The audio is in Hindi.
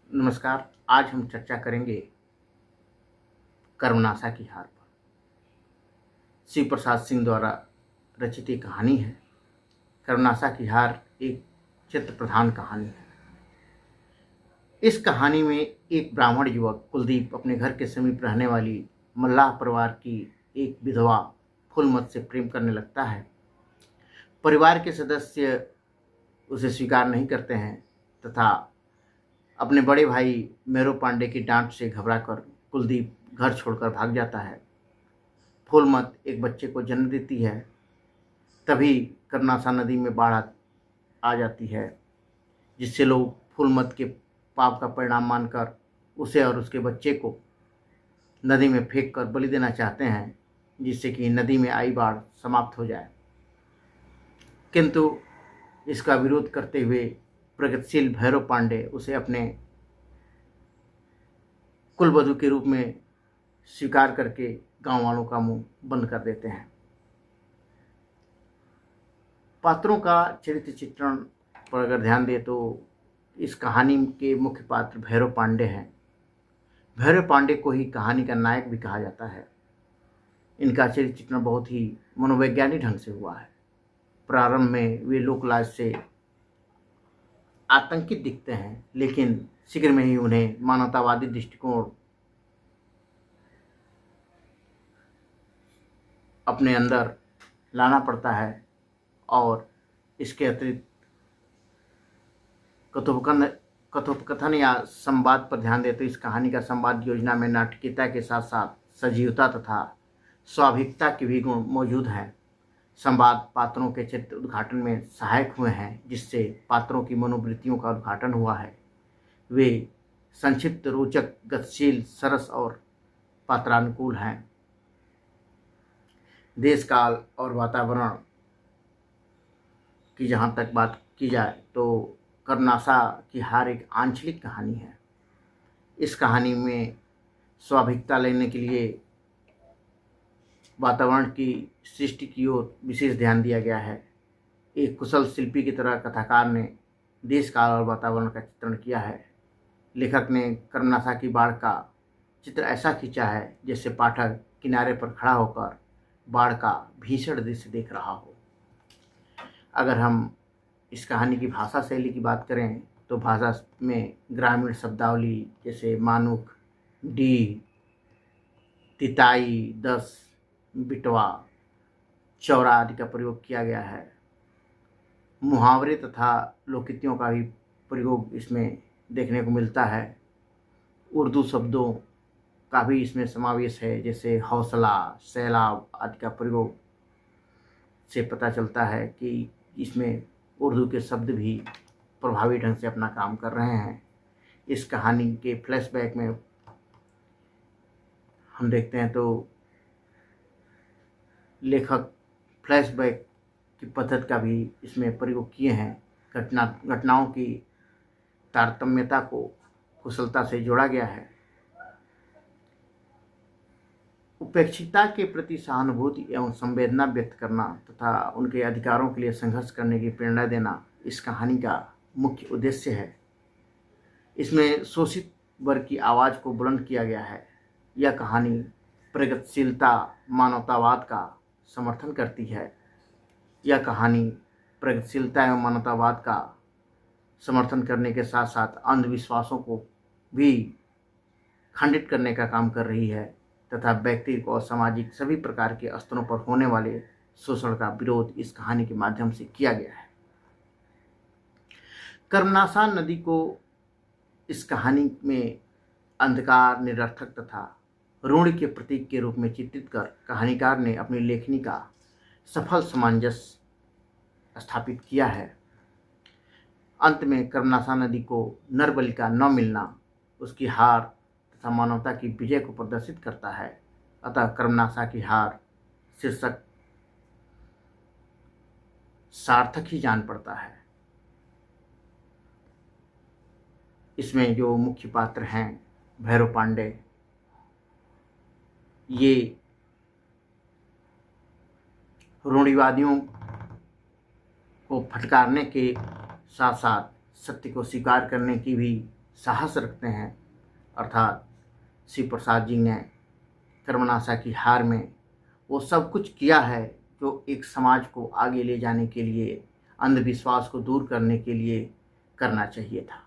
नमस्कार। आज हम चर्चा करेंगे कर्मनाशा की हार पर। शिव प्रसाद सिंह द्वारा रचित एक कहानी है। कर्मनाशा की हार एक चित्र प्रधान कहानी है। इस कहानी में एक ब्राह्मण युवक कुलदीप अपने घर के समीप रहने वाली मल्लाह परिवार की एक विधवा फूलमत से प्रेम करने लगता है। परिवार के सदस्य उसे स्वीकार नहीं करते हैं तथा अपने बड़े भाई मेरो पांडे की डांट से घबराकर कुलदीप घर छोड़कर भाग जाता है। फूलमत एक बच्चे को जन्म देती है। तभी कर्मनाशा नदी में बाढ़ आ जाती है, जिससे लोग फूलमत के पाप का परिणाम मानकर उसे और उसके बच्चे को नदी में फेंक कर बलि देना चाहते हैं, जिससे कि नदी में आई बाढ़ समाप्त हो जाए। किंतु इसका विरोध करते हुए प्रगतिशील भैरव पांडे उसे अपने कुलवधू के रूप में स्वीकार करके गांव वालों का मुंह बंद कर देते हैं। पात्रों का चरित्र चित्रण पर अगर ध्यान दें तो इस कहानी के मुख्य पात्र भैरव पांडे हैं। भैरव पांडे को ही कहानी का नायक भी कहा जाता है। इनका चरित्र चित्रण बहुत ही मनोवैज्ञानिक ढंग से हुआ है। प्रारंभ में वे लोकलाज से आतंकित दिखते हैं, लेकिन शीघ्र में ही उन्हें मानवतावादी दृष्टिकोण अपने अंदर लाना पड़ता है और इसके अतिरिक्त कथोपकथन या संवाद पर ध्यान दें तो इस कहानी का संवाद योजना में नाटकीयता के साथ साथ सजीवता तथा स्वाभाविकता के भी गुण मौजूद हैं। संवाद पात्रों के चरित्र उद्घाटन में सहायक हुए हैं, जिससे पात्रों की मनोवृत्तियों का उद्घाटन हुआ है। वे संक्षिप्त, रोचक, गतिशील, सरस और पात्रानुकूल हैं। देश काल और वातावरण की जहाँ तक बात की जाए तो कर्मनाशा की हार एक आंचलिक कहानी है। इस कहानी में स्वाभाविकता लेने के लिए वातावरण की सृष्टि की ओर विशेष ध्यान दिया गया है। एक कुशल शिल्पी की तरह कथाकार ने देश काल और वातावरण का चित्रण किया है। लेखक ने कर्मनाशा की बाढ़ का चित्र ऐसा खींचा है जैसे पाठक किनारे पर खड़ा होकर बाढ़ का भीषण दृश्य देख रहा हो। अगर हम इस कहानी की भाषा शैली की बात करें तो भाषा में ग्रामीण शब्दावली जैसे मानुक, डी, तिताई, दस, बिटवा, चौरा आदि का प्रयोग किया गया है। मुहावरे तथा लोकोक्तियों का भी प्रयोग इसमें देखने को मिलता है। उर्दू शब्दों का भी इसमें समावेश है, जैसे हौसला, सैलाब आदि का प्रयोग से पता चलता है कि इसमें उर्दू के शब्द भी प्रभावी ढंग से अपना काम कर रहे हैं। इस कहानी के फ्लैशबैक में हम देखते हैं तो लेखक फ्लैशबैक की पद्धति का भी इसमें प्रयोग किए हैं। घटनाओं की तारतम्यता को कुशलता से जोड़ा गया है। उपेक्षिता के प्रति सहानुभूति एवं संवेदना व्यक्त करना तथा उनके अधिकारों के लिए संघर्ष करने की प्रेरणा देना इस कहानी का मुख्य उद्देश्य है। इसमें शोषित वर्ग की आवाज़ को बुलंद किया गया है। यह कहानी प्रगतिशीलता, मानवतावाद का समर्थन करती है। यह कहानी प्रगतिशीलता एवं मानवतावाद का समर्थन करने के साथ साथ अंधविश्वासों को भी खंडित करने का काम कर रही है तथा व्यक्तिगत और सामाजिक सभी प्रकार के स्तरों पर होने वाले शोषण का विरोध इस कहानी के माध्यम से किया गया है। कर्मनाशा नदी को इस कहानी में अंधकार, निरर्थक तथा ऋण के प्रतीक के रूप में चित्रित कर कहानीकार ने अपनी लेखनी का सफल सामंजस्य स्थापित किया है। अंत में कर्मनाशा नदी को नरबलि का न मिलना उसकी हार तथा मानवता की विजय को प्रदर्शित करता है। अतः कर्मनाशा की हार शीर्षक सार्थक ही जान पड़ता है। इसमें जो मुख्य पात्र हैं भैरव पांडे, ये रूढ़िवादियों को फटकारने के साथ साथ सत्य को स्वीकार करने की भी साहस रखते हैं, अर्थात शिव प्रसाद जी ने कर्मनाशा की हार में वो सब कुछ किया है जो एक समाज को आगे ले जाने के लिए, अंधविश्वास को दूर करने के लिए करना चाहिए था।